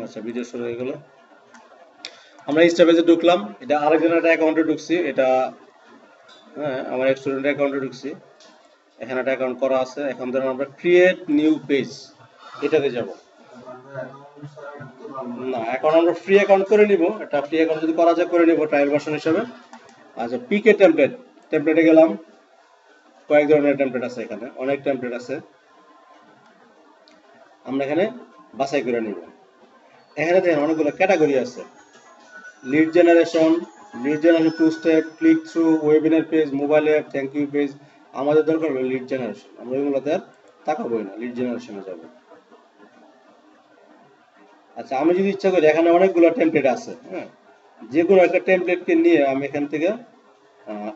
আচ্ছা, ভিডিও শুরু হয়ে গেল। আমরা ইনস্টা পেজে ঢুকলাম, এটা আরেকজনের একটা অ্যাকাউন্টে ঢুকছি, এটা হ্যাঁ আমার এক স্টুডেন্ট অ্যাকাউন্টে ঢুকছি। এখানে একটা অ্যাকাউন্ট করা আছে। এখন ধরুন আমরা ক্রিয়েট নিউ পেজ, এটাতে যাব না। এখন আমরা ফ্রি অ্যাকাউন্ট করে নিব, একটা ফ্রি অ্যাকাউন্ট যদি করা যায় করে নিব ট্রায়াল ভার্সন হিসেবে। আচ্ছা, পিকে টেমপ্লেট, টেমপ্লেটে গেলাম। কয়েক ধরনের টেমপ্লেট আছে, এখানে অনেক টেমপ্লেট আছে, আমরা এখানে বাছাই করে নিব। এখানে দেখেন অনেকগুলো ক্যাটাগরি আছে, lead generation, two step, click through, webinar page, mobile app, thank you page. আমাদের দরকার হলো লিড জেনারেশন, আমরা ওইগুলোতে আর তাকাবোই না, লিড জেনারেশনে যাব। আচ্ছা, আমি যদি ইচ্ছা করি, এখানে অনেকগুলো টেমপ্লেট আছে, হ্যাঁ, যে কোনো একটা টেমপ্লেটকে নিয়ে আমি এখান থেকে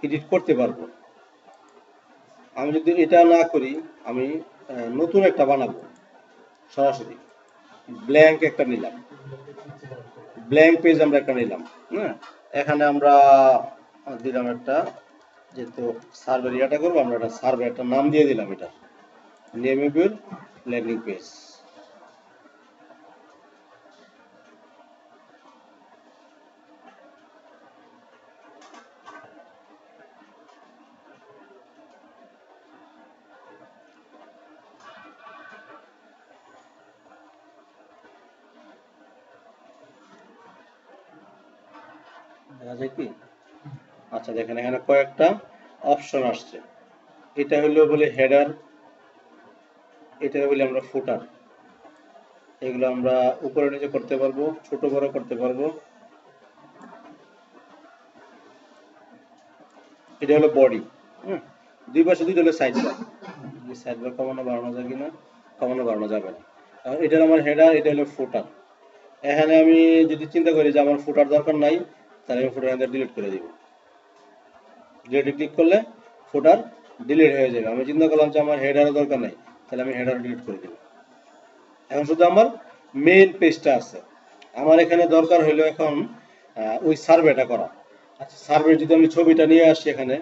এডিট করতে পারবো। আমি যদি এটা না করি, আমি নতুন একটা বানাবো, সরাসরি ব্ল্যাঙ্ক একটা নিলাম, ব্ল্যাঙ্ক পেজ আমরা একটা নিলাম। হ্যাঁ, এখানে আমরা দিলাম একটা, যেহেতু সার্ভে ইয়াটা করবো, আমরা একটা সার্ভে একটা নাম দিয়ে দিলাম, এটা নেমেবল ল্যান্ডিং পেজ। দেখা যায় কি? আচ্ছা দেখেন, এখানে কয়েকটা অপশন আসছে। এটা হলো বলে হেডার, এটা বলে আমরা ফুটার। এগুলো আমরা উপরে নিচে করতে পারবো, ছোট বড় করতে পারবো। এটা হলো বডি, হুম, দুই পাশে দুইটা হলো সাইড বার। সাইড বার কমানো বাড়ানো যায় কিনা? কমানো বাড়ানো যাবে না। আর এটা আমার হেডার, এটা হলো ফুটার। এখানে আমি যদি চিন্তা করি যে আমার ফুটার দরকার নাই, তাহলে আমি ফুটার ডিলিট করে দিব। ডিলিটে ক্লিক করলে ফুটার ডিলিট হয়ে যাবে। আমি চিন্তা করলাম যে আমার হেডারও দরকার নাই, তাহলে আমি হেডার ডিলিট করে দিব। এখন শুধু আমার মেইন পেজটা আছে। আমার এখানে দরকার হইলো এখন ওই সার্ভেটা করা। আচ্ছা, সার্ভে যদি আমি ছবিটা নিয়ে আসি এখানে,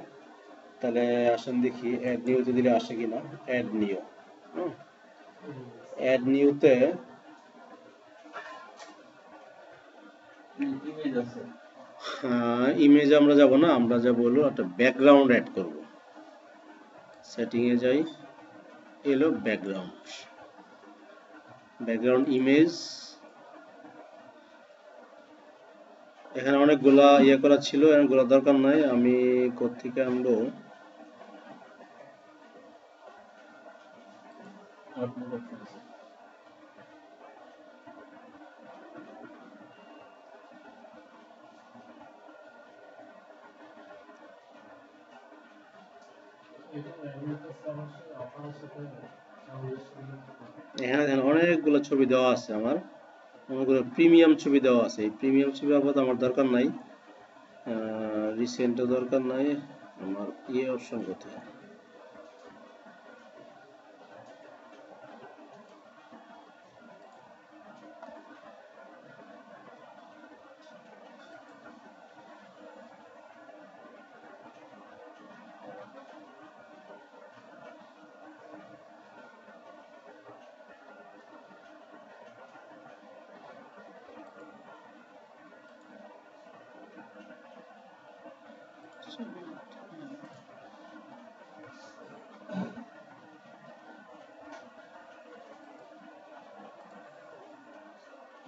তাহলে আসেন দেখি অ্যাড নিউতে দিলে আসে কিনা। অ্যাড নিউ, অ্যাড নিউতে ইমেজ আমরা যাব না, আমরা যাব হলো একটা ব্যাকগ্রাউন্ড অ্যাড করব। সেটিং এ যাই, এলো ব্যাকগ্রাউন্ড, ব্যাকগ্রাউন্ড ইমেজ। এখানে অনেকগুলা ইয়ে করা ছিল, এগুলো দরকার নাই। আমি কোত্থেকে আনবো? এখানে দেখেন অনেকগুলো ছবি দেওয়া আছে, আমার অনেকগুলো প্রিমিয়াম ছবি দেওয়া আছে। এই প্রিমিয়াম ছবি আপাতত আমার দরকার নাই, রিসেন্টও দরকার নাই। আমার ইয়ে অপশন কোথায়?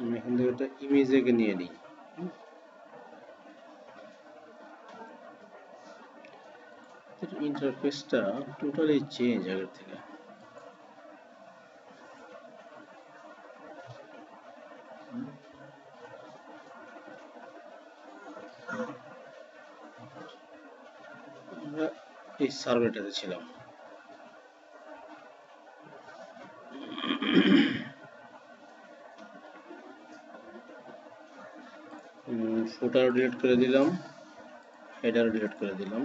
আমি এখান থেকে একটা ইমেজকে নিয়ে নিই। ইন্টারফেসটা টোটালি চেঞ্জ আগের থেকে। আমরা এই সার্ভেটাতে ছিলাম। ফুটার ডিলিট করে দিলাম, হেডার ডিলিট করে দিলাম।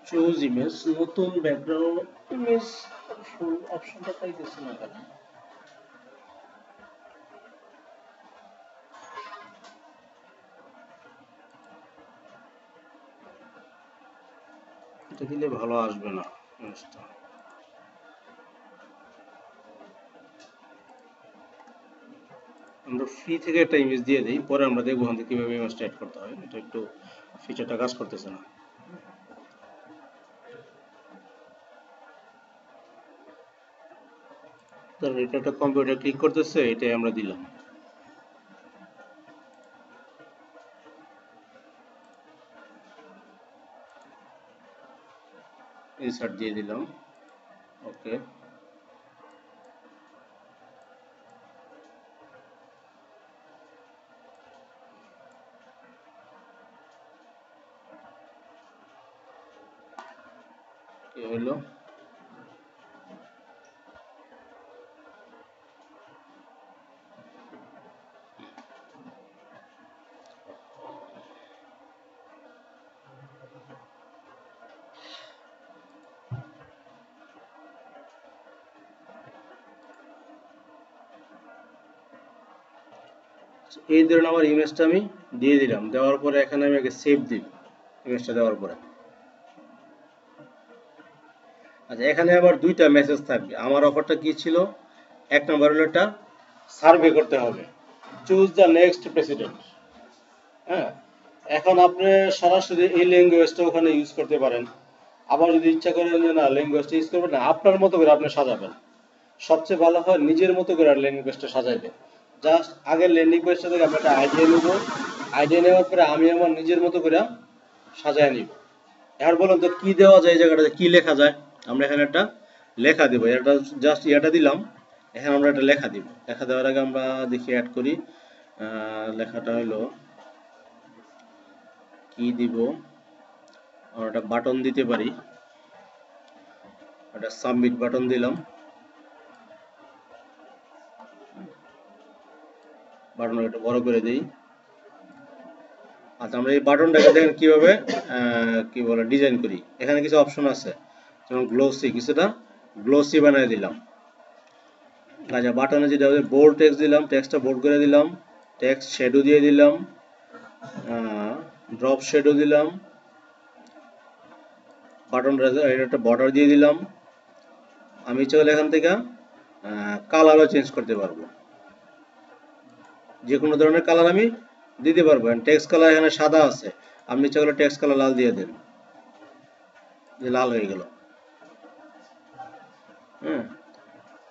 চুজ ইমেজ, নতুন ব্যাকগ্রাউন্ড ইমেজ অপশনটা পাইতেছি না কেন? এটা দিলে ভালো আসবে না ইমেজটা। আমরা ফ্রি থেকে একটা ইমেজ দিয়ে দিই, পরে আমরা দেখবো কিভাবে ইমেজটা অ্যাড করতে হয়। এটা একটু ফিচারটা কাজ করতেছে না। ধরুন এটা একটা কম্পিউটার ক্লিক করতেছে, এটাই আমরা দিলাম। ইনসার্ট দিয়ে দিলাম, ওকে। কি হলো? এই ধরুন আমার ইমেজটা আমি দিয়ে দিলাম, দেওয়ার পরে এখানে আমি আগে সেভ দিই ইমেজটা দেওয়ার পরে। আচ্ছা, এখানে আবার দুইটা মেসেজ থাকবে। আমার অফারটা কি ছিল? এক নম্বর হলো এটা সার্ভে করতে হবে, চুজ দ্য নেক্সট প্রেসিডেন্ট। হ্যাঁ, এখন আপনি সরাসরি এই ল্যাঙ্গুয়েজটা ওখানে ইউজ করতে পারেন। আবার যদি ইচ্ছা করেন যে না ল্যাঙ্গুয়েজটা ইউজ করবেন না, আপনার মতো করে আপনি সাজাবেন। সবচেয়ে ভালো হয় নিজের মতো করে ল্যাঙ্গুয়েজটা সাজাইবেন। জাস্ট আগের ল্যাঙ্গুয়েজটা থেকে আমি একটা আইডিয়া নেব, আইডিয়া নেওয়ার পরে আমি আমার নিজের মতো করে সাজায় নিব। এবার বলুন তো কি দেওয়া যায়, এই জায়গাটাতে কি লেখা যায়? আমরা এখানে একটা লেখা দেবো, এটা জাস্ট এটা দিলাম, এখানে আমরা একটা লেখা দিব। লেখা দেওয়ার আগে আমরা দেখি অ্যাড করি। লেখাটা হলো কি দিব? আমরা একটা বাটন দিতে পারি, একটা সাবমিট বাটন দিলাম, বাটনটা একটু বড় করে দিই। আচ্ছা, আমরা এই বাটনটাকে দেখেন কিভাবে কি বলে ডিজাইন করি। এখানে কিছু অপশন আছে, যেমন গ্লোসি, কিছুটা গ্লোসি বানিয়ে দিলাম। আচ্ছা, বাটনে যেটা বোল্ড টেক্সট দিলাম, টেক্সটটা বোল্ড করে দিলাম, টেক্সট শ্যাডো দিয়ে দিলাম, ড্রপ শ্যাডো দিলাম, বাটন একটা বর্ডার দিয়ে দিলাম। আমি ইচ্ছা করলে এখান থেকে কালারও চেঞ্জ করতে পারবো, যে কোনো ধরনের কালার আমি দিতে পারবো। টেক্সট কালার এখানে সাদা আছে, আপনি ইচ্ছা করলে টেক্সট কালার লাল দিয়ে দেন, যে লাল হয়ে গেল। হ্যাঁ,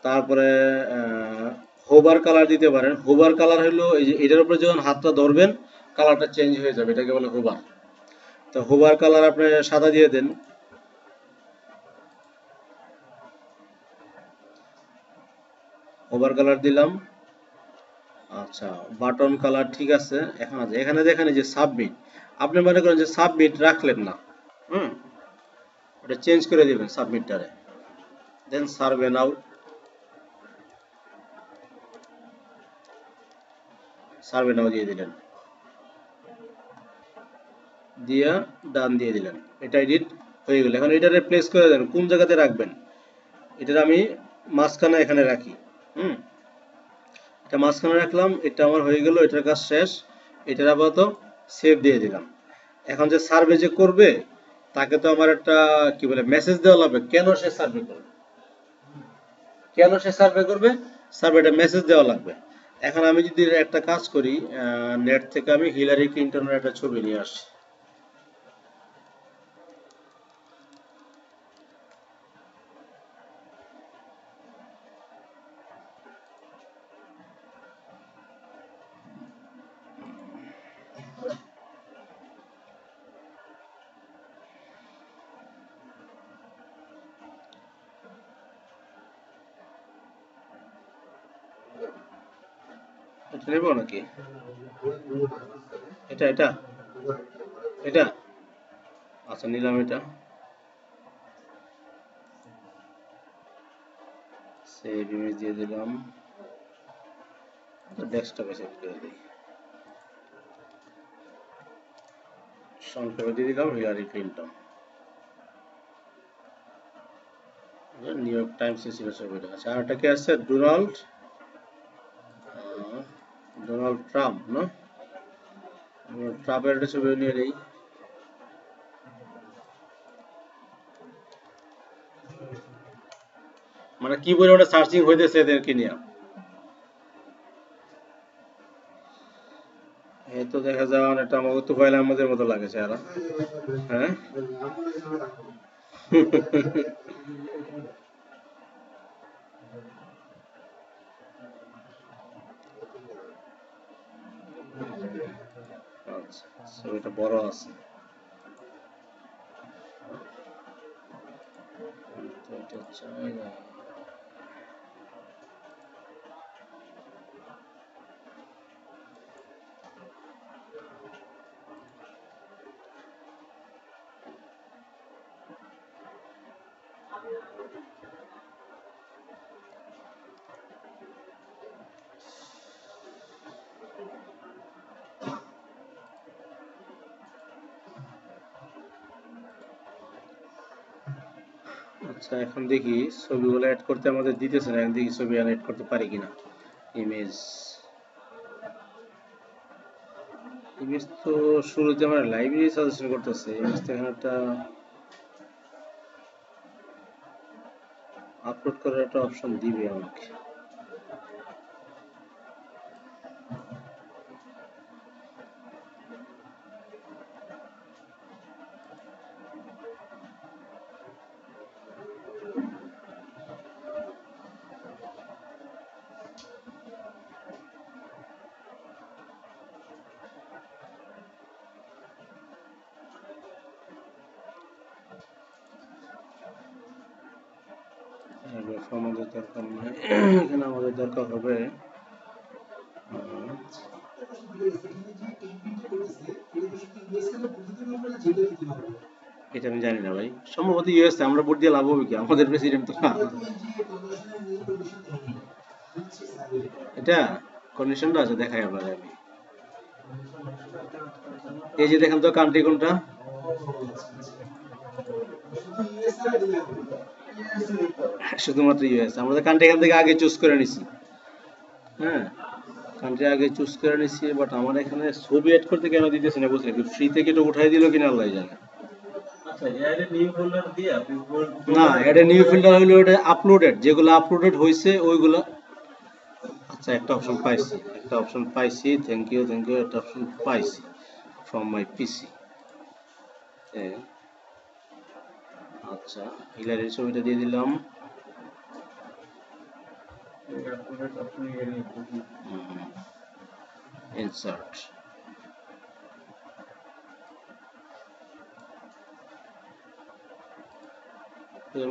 তারপরে হোভার কালার দিতে পারেন। হোভার কালার হলো এই যে এটার উপরে যখন হাতটা ধরবেন কালারটা চেঞ্জ হয়ে যাবে, এটাকে বলে হোভার। তো হোভার কালার আপনি সাদা দিয়ে দেন, হোভার কালার দিলাম। আচ্ছা, বাটন কালার ঠিক আছে। এখন আছে এখানে দেখেন যে সাবমিট, আপনি মনে করেন যে সাবমিট রাখলেন না, হুম, এটা চেঞ্জ করে দিবেন সাবমিটটারে, দেন সার্ভে নাও, সার্ভে নাও দিয়ে দিলেন, দিয়া ডান দিয়ে দিলেন। এটা এডিট হয়ে গেল। এখন এটা রিপ্লেস করে দেন, কোন জায়গাতে রাখবেন? এটার আমি মাঝখানে এখানে রাখি। হুম, এটা মাঝখানে রাখলাম, এটা আমার হয়ে গেল, এটার কাজ শেষ। এটার আপাতত সেভ দিয়ে দিলাম। এখন যে সার্ভে যে করবে তাকে তো আমার একটা কি বলে মেসেজ দেওয়া লাগবে, কেন সে সার্ভে করবে, কেন সে সার্ভে করবে, সার্ভেটা মেসেজ দেওয়া লাগবে। এখন আমি যদি একটা কাজ করি, নেট থেকে আমি হিলারি ক্লিনটনের একটা ছবি নিয়ে আসি। এটা নেবো নাকি? এটা এটা এটা আচ্ছা, নিলাম এটা, সেভ ইমেজ দিয়ে দিলাম, ডেস্কটপে সেভ করে দিই, সংক্ষেপে দিয়ে দিলাম Hillary Clinton. New York Times ছিল ছবিটা। আচ্ছা আরেকটা কে আছে? ডোনাল্ড ট্রাম্প না? ট্রাম্পের একটা ছবি নিয়ে নেই। মানে কি পরিমাণে সার্চিং হইতেছে এদেরকে নিয়ে। এই তো দেখা যায় অনেকটা আমাকে তুফাইল আহমেদের মতো লাগে চেহারা। হ্যাঁ আচ্ছা ছবিটা বড় আছে। তো এটা চাই না। আচ্ছা এখন দেখি ছবিগুলো অ্যাড করতে আমাদের দিতেছে না, এখন দেখি ছবি অ্যাড করতে পারি কিনা। ইমেজ ইমেজ তো শুরুতে আমার লাইব্রেরি সাজেশন করতেছে, ইমেজ তো এখানে একটা আপলোড করার একটা অপশন দিবে আমাকে। আমাদের দরকার নাই, এখানে আমাদের দরকার হবে এটা আমি জানি না ভাই, সম্ভবত ইউএস। আমরা ভোট দিয়ে লাভ হবে কি, আমাদের প্রেসিডেন্ট তো না। এটা কন্ডিশনটা আছে, দেখাই আপনাদের আমি। এই যে দেখেন তো কান্ট্রি কোনটা, শুধুমাত্র ইউএস। আমরা কান্ট্রি এখান থেকে আগে চুজ করে নিছি। হ্যাঁ কান্ট্রি আগে চুজ করে নিছি, বাট আমার এখানে ছবি অ্যাড করতে কেন দিতেছে না বুঝলে, ফ্রি থেকে এটা উঠাই দিল কিনা আল্লাহ জানে। না অ্যাড এ নিউ ফোল্ডার হইলো এটা আপলোডেড, যেগুলো আপলোডেড হয়েছে ওইগুলো। আচ্ছা একটা অপশন পাইছি, একটা অপশন পাইছি, থ্যাংক ইউ একটা অপশন পাইছি ফ্রম মাই পিসি। আচ্ছা হিলারির ছবিটা দিয়ে দিলাম। ইনসার্ট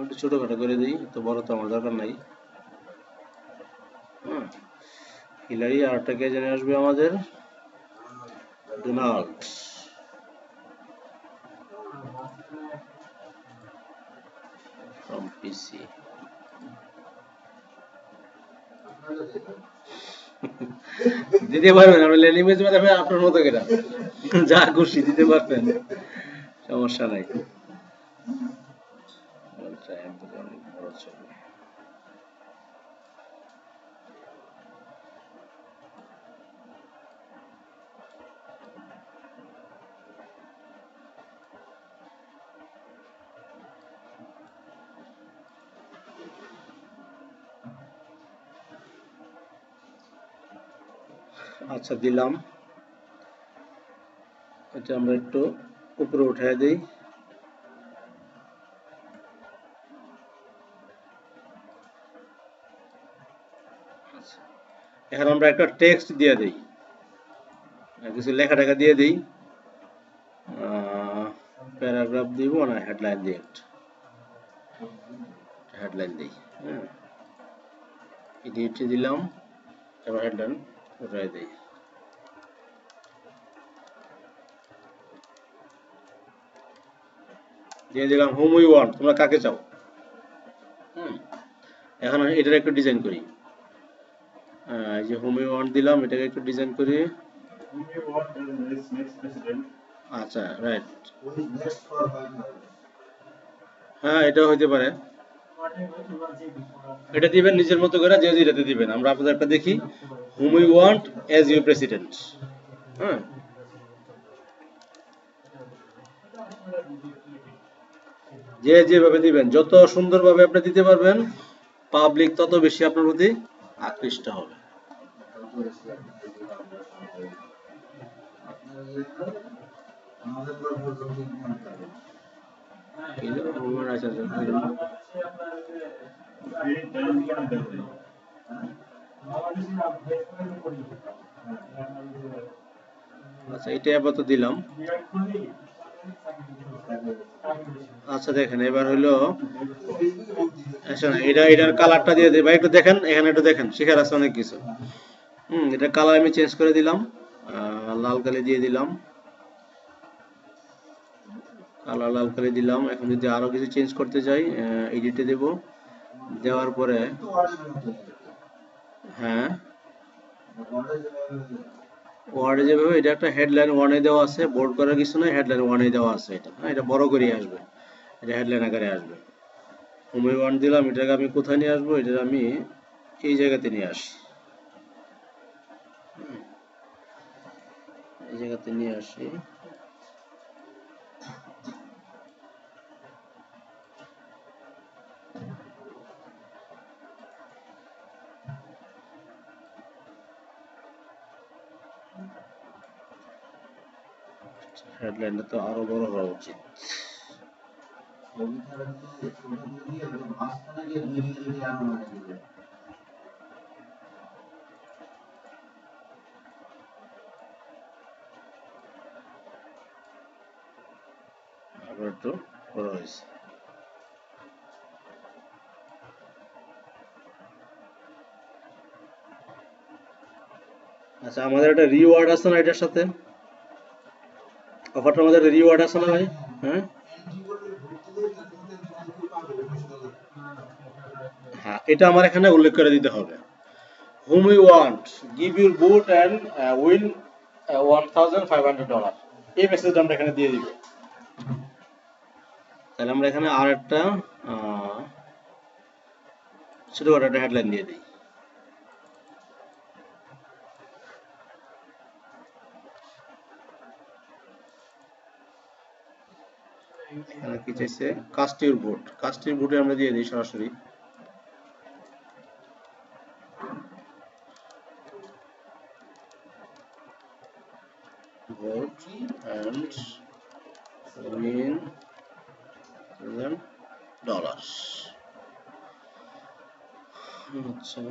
একটু ছোটখাটো করে দিই, তো বড় তো আমার দরকার নাই। হিলারি আর একটা কে জেনে আসবে আমাদের, ডোনাল্ড। ফ্রম পিসি দিতে পারবেন আপনি, ল্যান্ডিং পেজ আপনার মতো কেনা যা খুশি দিতে পারবেন, সমস্যা নাই। আচ্ছা দিলাম, এটা আমরা একটু উপরে উঠাই দিই। এখন আমরা একটা টেক্সট দিয়ে দিই, কিছু লেখা টাকা দিয়ে দিই, প্যারাগ্রাফ দিব না, হেডলাইন দিয়ে হেডলাইন দিই। হ্যাঁ এডিট দিলাম, এবার হেডলাইন উঠাই দিই। দিয়ে দিলাম হোম উই ওয়ান্ট, তোমরা কাকে চাও। এখন এটার একটু ডিজাইন করি, এই যে হোম উই ওয়ান্ট দিলাম, এটাকে একটু ডিজাইন করি। আচ্ছা রাইট, হ্যাঁ এটাও হইতে পারে। এটা দিবেন নিজের মতো করে, যে যেটাতে দিবেন। আমরা আপনাদের একটা দেখি, whom we want as your president। হ্যাঁ, যে যেভাবে দিবেন, যত সুন্দরভাবে আপনি দিতে পারবেন, পাবলিক তত বেশি আপনার প্রতি আকৃষ্ট হবে। আচ্ছা, এটা আপাতত দিলাম। আচ্ছা দেখেন, এবার হলো, আচ্ছা এটার কালারটা দিয়ে দিই ভাই, একটু দেখেন এখানে, একটু দেখেন, শেখার আছে অনেক কিছু। এটা কালার আমি চেঞ্জ করে দিলাম, লাল কালি দিয়ে দিলাম, কালার লাল কালি দিলাম। এখন যদি আরো কিছু চেঞ্জ করতে চাই, এডিটে দেব, দেওয়ার পরে হ্যাঁ, ওয়ার্ডে যেভাবে, এটা একটা হেডলাইন ওয়ানে দেওয়া আছে, বোল্ড করার কিছু নয়, হেডলাইন ওয়ানে দেওয়া আছে। এটা হ্যাঁ, এটা বড় করে আসবে, এটা হেডলাইন আকারে আসবে। হোম ওয়ান দিলাম, এটাকে আমি কোথায় নিয়ে আসবো, এটা আমি এই জায়গাতে নিয়ে আসি, এই জায়গাতে নিয়ে আসি। হেডলাইনটা তো আরো বড় হওয়া উচিত। আবার একটু বড় হয়েছে। আচ্ছা, আমাদের একটা রিওয়ার্ড আছে না এটার সাথে, অফারটার মধ্যে একটা রিওয়ার্ড আছে না ভাই? হ্যাঁ হ্যাঁ, এটা আমার এখানে উল্লেখ করে দিতে হবে। whom we want give your boot and win $1,500, এই মেসেজটা আমরা এখানে দিয়ে দিব। তাহলে আমরা এখানে আর একটা ছোটখাটো একটা হেডলাইন দিয়ে দিই। এখানে কি চাইছে, cast your vote, cast your ভোটে আমরা দিয়ে দিই সরাসরি। vote and win $1,000। আচ্ছা,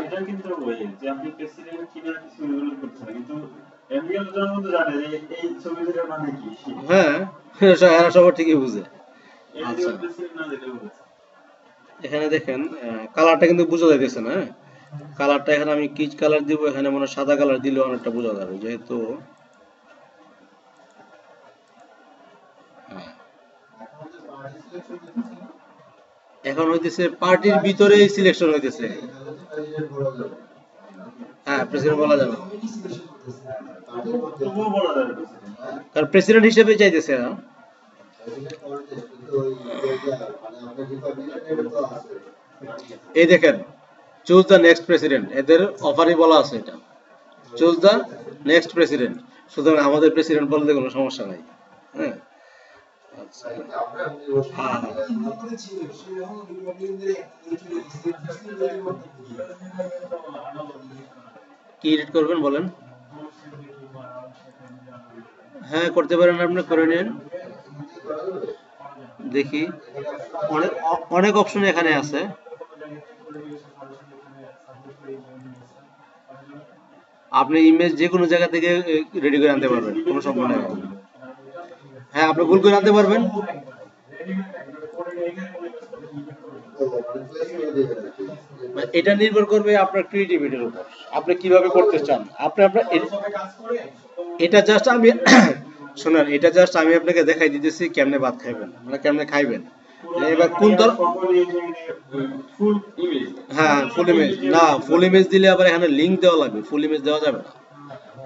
এটা কিন্তু ওই যে আপনি প্রেসিডেন্ট কিনা কিছু উল্লেখ করছেন, কিন্তু আমেরিকান জনগণ তো জানে যে এই ছবিটার মানে কি। হ্যাঁ, এরা সবার ঠিকই বুঝে। আচ্ছা, এখানে দেখেন কালারটা কিন্তু বোঝা যাইতেছে না। কালারটা এখানে আমি কি কালার দিব, এখানে মনে সাদা কালার দিলেও অনেকটা বোঝা যাবে, যেহেতু এখন হইতেছে পার্টির ভিতরেই সিলেকশন হইতেছে। হ্যাঁ, প্রেসিডেন্ট বলা যাবে, কারণ প্রেসিডেন্ট হিসেবে চাইতেছে না। এই দেখেন, চুজ দ্য নেক্সট প্রেসিডেন্ট, এদের অফারই বলা আছে এটা, চুজ দ্য নেক্সট প্রেসিডেন্ট। সুতরাং আমাদের প্রেসিডেন্ট বলতে কোনো সমস্যা নাই। হ্যাঁ, কি এডিট করবেন বলেন? হ্যাঁ, করতে পারেন, আপনি করে নিন। দেখি, অনেক অনেক অপশন এখানে আছে। আপনি ইমেজ যে কোনো জায়গা থেকে রেডি করে আনতে পারবেন, কোনো সমস্যা নেই। হ্যাঁ, আপনি ভুল করে আনতে পারবেন। এটা নির্ভর করবে আপনার ক্রিয়েটিভিটির উপর, আপনি কিভাবে করতে চান। আপনি আপনার এটা জাস্ট আমি শোনেন, এটা জাস্ট আমি আপনাকে দেখাই দিতেছি কেমনে ভাত খাইবেন, মানে কেমনে খাইবেন। এবার কোন হ্যাঁ, ফুল ইমেজ না, ফুল ইমেজ দিলে আবার এখানে লিংক দেওয়া লাগবে, ফুল ইমেজ দেওয়া যাবে না,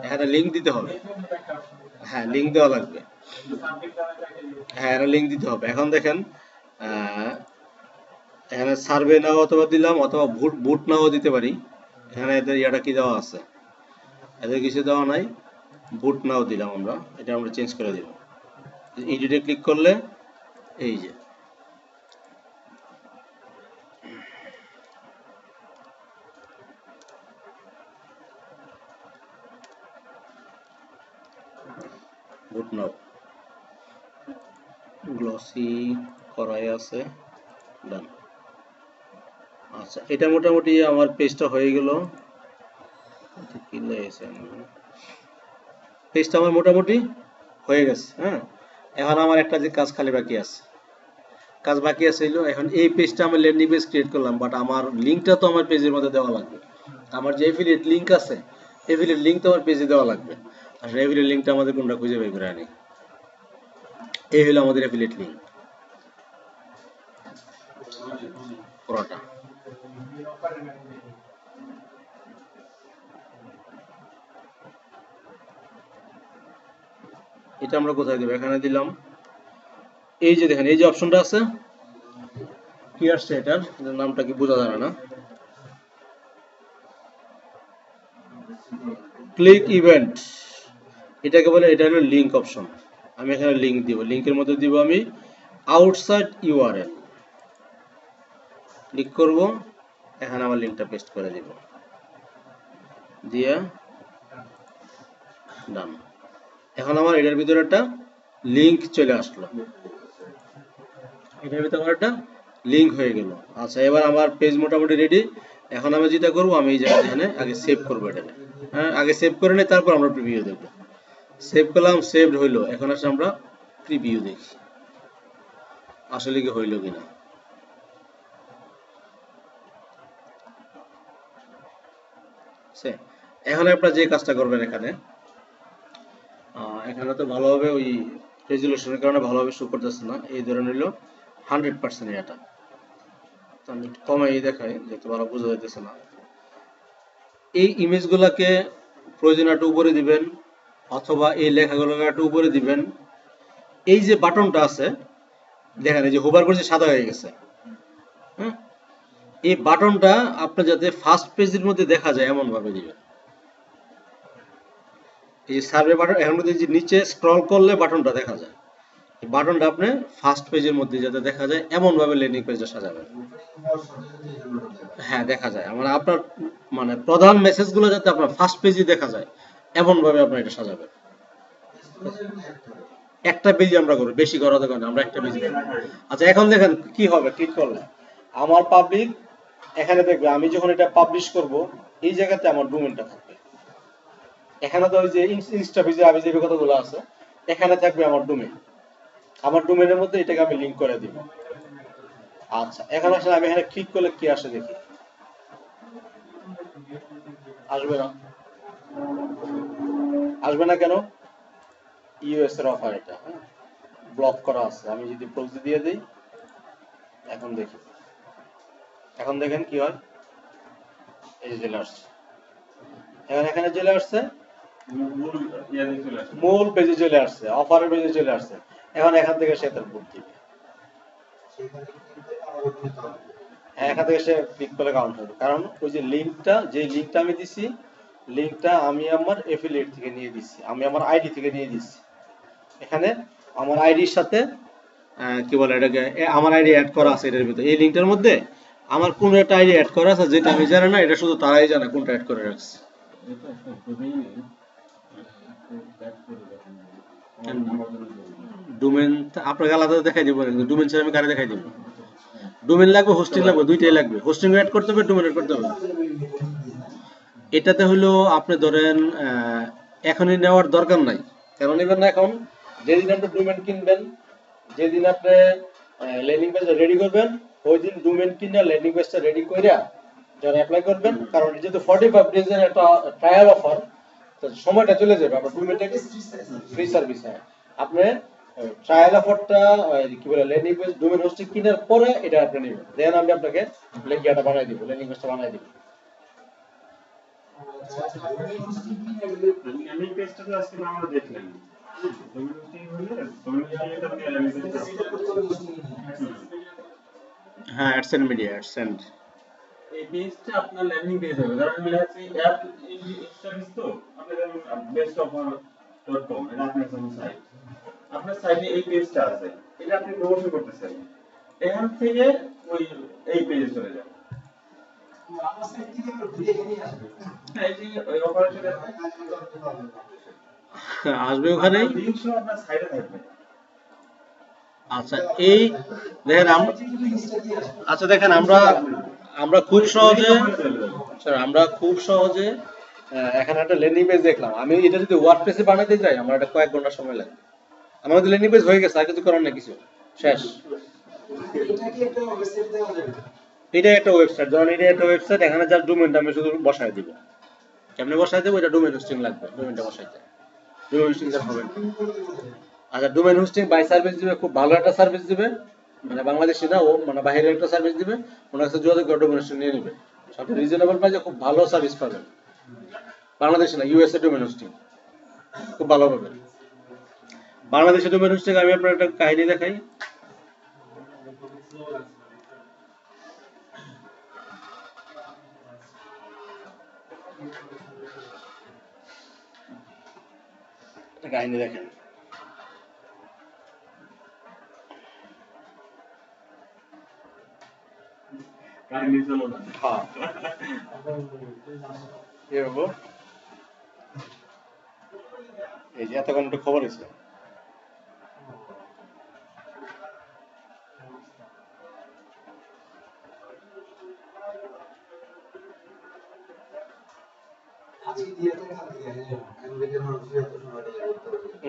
এখানে লিংক দিতে হবে। হ্যাঁ লিংক দেওয়া লাগবে। হ্যাঁ এটা লিংক দিতে হবে। এখন দেখেন এখানে সার্ভে নাও অথবা দিলাম, অথবা বুট বুট নাও দিতে পারি। এখানে এদের ইয়াটা কি দেওয়া আছে, এদের কিছু দেওয়া নাই, বুট নাও দিলাম আমরা, এটা আমরা চেঞ্জ করে দিব। এডিটে ক্লিক করলে এই যে বুট নাও গ্লসি করাই আছে, ডান। আচ্ছা এটা মোটামুটি আমার পেজটা হয়ে গেল। কি লেগেছে, পেজটা আমার মোটামুটি হয়ে গেছে। হ্যাঁ এখন আমার একটা যে কাজ খালি বাকি আছে, কাজ বাকি আছে হলো এখন এই পেজটা আমি ল্যান্ডিং পেজ ক্রিয়েট করলাম, বাট আমার লিঙ্কটা তো আমার পেজের মধ্যে দেওয়া লাগবে। আমার যে এফিলিয়েট লিঙ্ক আছে, এফিলিয়েট লিঙ্ক তো আমার পেজে দেওয়া লাগবে। আর এফিলিয়েট লিঙ্কটা আমাদের কোনটা খুঁজে বের করে আনি, এই হলো আমাদের এফিলিয়েট লিঙ্ক পুরোটা। এটা আমরা কোথায় দেব, এখানে দিলাম। এই যে দেখেন এই যে অপশনটা আছে, কি আসছে, এটার নামটা কি বোঝা যায় না, ক্লিক ইভেন্ট এটাকে বলে, এটা হলো লিঙ্ক অপশন। আমি এখানে লিঙ্ক দিব, লিঙ্কের মধ্যে দিব আমি আউটসাইড ইউআরএল, ক্লিক করব, এখানে আমার লিঙ্কটা পেস্ট করে দিব, দিয়ে ডান। এখন আমার এটার ভিতরে একটা লিঙ্ক চলে আসলো, এটার ভিতরে আমার একটা লিঙ্ক হয়ে গেল। আচ্ছা এবার আমার পেজ মোটামুটি রেডি। এখন আমি যেটা করবো, আমি এই জায়গায় এখানে আগে সেভ করবো এটাকে। হ্যাঁ আগে সেভ করে নিই, তারপর আমরা প্রিভিউ দেখবো। সেভ করলাম, সেভড হইলো। এখন আসলে আমরা প্রিভিউ দেখি আসলে কি হইলো কিনা। এখন আপনারা যে কাজটা করবেন, এখানে এখানে তো ভালোভাবে ওই রেজুলেশনের কারণে ভালোভাবে শো করতেছে না, এই ধরনের হইলো 100% এটা। তো আমি একটু কমাই দেখাই, যেহেতু ভালো বোঝা যাইতেছে না। এই ইমেজগুলোকে প্রয়োজন একটু উপরে দিবেন, অথবা এই লেখাগুলোকে একটু উপরে দিবেন। এই যে বাটনটা আছে দেখেন, এই যে হোভার করছে সাদা হয়ে গেছে। হ্যাঁ এই বাটনটা আপনার যাতে ফার্স্ট পেজের মধ্যে দেখা যায় এমন ভাবে দিবেন। এই যে সার্ভে বাটন, এখন মধ্যে যে নিচে স্ক্রল করলে বাটনটা দেখা যায়, এই বাটনটা আপনি ফার্স্ট পেজের মধ্যে যাতে দেখা যায় এমন ভাবে ল্যান্ডিং পেজটা সাজাবেন। হ্যাঁ দেখা যায়, মানে আপনার মানে প্রধান মেসেজগুলো যাতে আপনার ফার্স্ট পেজে দেখা যায় এমন ভাবে আপনি এটা সাজাবেন। একটা পেজে আমরা করব, বেশি করা দরকার নেই, আমরা একটা পেজে করব। আচ্ছা এখন দেখেন কি হবে, ক্লিক করলে আমার পাবলিক এখানে দেখবে, আমি যখন এটা পাবলিশ করব এই জায়গাতে আমার ডোমেইনটা থাকবে। এখানে তো ওই যে ইনস্টা পেজে আমি যে কথাগুলো আছে এখানে থাকবে আমার ডোমেইন, আমার ডোমেইনের মধ্যে এটাকে আমি লিংক করে দিব। আচ্ছা এখন আসলে আমি এখানে ক্লিক করলে কি আসে দেখি, আসবে না, আসবে না কেন, ইউএস এর অফার এটা, হ্যাঁ ব্লক করা আছে। আমি যদি প্রক্সি দিয়ে দেই, এখন দেখি, এখন দেখেন কি হয়, এই যে চলে আসছে, এখন এখানে চলে আসছে, মূল পেজে চলে আসছে, অফারের পেজে চলে আসছে। এখন এখান থেকে সে তার বুট দিবে, হ্যাঁ এখান থেকে সে ক্লিক করলে কাউন্ট হবে, কারণ ওই যে লিঙ্কটা, যে লিঙ্কটা আমি দিছি, লিঙ্কটা আমি আমার এফিলিয়েট থেকে নিয়ে দিছি, আমি আমার আইডি থেকে নিয়ে দিছি। এখানে আমার আইডির সাথে কি বলে এটাকে, আমার আইডি অ্যাড করা আছে এটার ভিতরে, এই লিঙ্কটার মধ্যে আমার কোন একটা আইডি অ্যাড করা আছে, যেটা আমি জানি না, এটা শুধু তারাই জানে কোনটা অ্যাড করে রাখছে। ডোমেন আপনাকে আলাদা দেখাই দিব, ডোমেন ছাড়া আমি কারে দেখাই দিব। ডোমেন লাগবে, হোস্টিং লাগবে, দুইটাই লাগবে, হোস্টিং অ্যাড করতে হবে, ডোমেন অ্যাড করতে হবে। এটাতে হলো আপনি ধরেন এখনই নেওয়ার দরকার নাই, কেন নেবেন না, এখন যেদিন আপনি ডোমেন কিনবেন, যেদিন আপনি ল্যান্ডিং পেজটা রেডি করবেন, ওই দিন ডোমেন কিনে ল্যান্ডিং পেজটা রেডি কইরা যারা অ্যাপ্লাই করবেন, কারণ যেহেতু 45 ডেজের একটা ট্রায়াল অফার, তো সময়টা চলে যাবে। আপনার ডোমেনটা ফ্রি সার্ভিস, হয় আপনি ট্রায়াল অফারটা কি বলে ল্যান্ডিং পেজ ডোমেন হোস্টিং কেনার পরে এটা আপনি নেবেন, দেন আমি আপনাকে লিঙ্কটা বানাই দিব, ল্যান্ডিং পেজটা বানাই দিব। আমি পেজটা তো আজকে আমরা দেখলাম, ডোমেন হোস্টিং হলে ডোমেন হোস্টিং এটা হ্যাঁ, অ্যাডসেন্ট মিডিয়া, অ্যাডসেন্ট। এই পেজটা আপনার ল্যান্ডিং পেজ হবে, কারণ এটা হচ্ছে অ্যাপ সার্ভিস, তো আপনি যেমন bestoffer.com এটা আপনার জন্য সাইট, আপনার সাইটে এই পেজটা আছে, এটা আপনি প্রমোশন করতেছেন, এখান থেকে ওই এই পেজে চলে যাবে। হ্যাঁ, এই যে ওই অপারেটর আসবে ওখানে। লিংক সহ আপনার সাইটে থাকবে। আচ্ছা, এই দেখেন আচ্ছা দেখেন আমরা খুব সহজে স্যার, আমরা খুব সহজে এখানে একটা ল্যান্ডিং পেজ দেখলাম। আমি এটা যদি ওয়ার্ডপ্রেসে বানাতে যাই আমার এটা কয়েক ঘন্টা সময় লাগে। আমার তো ল্যান্ডিং পেজ হয়ে গেছে, আর কিছু করার নেই, কিছু শেষ। এটা একটা ওয়েবসাইট, ধরুন এটা একটা ওয়েবসাইট, এখানে যার ডোমেইনটা আমি শুধু বসায় দিব। কেমনে বসায় দেবো? এটা ডোমেইন হোস্টিং লাগবে, ডোমেইনটা বসাইতে। ডোমেইন হোস্টিং এর হবে। আচ্ছা, ডোমেইন হোস্টিং বাই সার্ভিস দিবে, খুব ভালো একটা সার্ভিস দিবে, মানে বাংলাদেশি না, ও মানে বাইরের একটা সার্ভিস দিবে, ওনার কাছে যোগাযোগ করে ডোমেইন হোস্টিং নিয়ে নেবে। সব রিজনেবল প্রাইসে খুব ভালো সার্ভিস পাবেন। বাংলাদেশে না, ইউএসএ ডোমেইন হোস্টিং খুব ভালো পাবেন। বাংলাদেশে ডোমেইন হোস্টিং আমি আপনার একটা কাহিনী দেখাই। কাহিনী দেখেন। কাহিনী চলো না। হ্যাঁ, কি হবো? এই যে এতক্ষণ একটু খবর হয়েছে।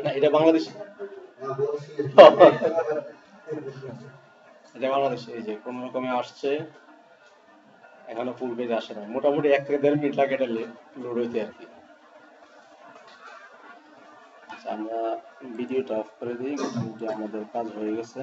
না, এটা বাংলাদেশ, এটা বাংলাদেশ। এই যে কোন রকমে আসছে, এখনো ফুল পেজ আসে না, মোটামুটি 1 থেকে 1.5 মিনিট লাগে এটা লোড হইতে আর কি। আচ্ছা, আমরা ভিডিওটা অফ করে দিই, মোটামুটি আমাদের কাজ হয়ে গেছে।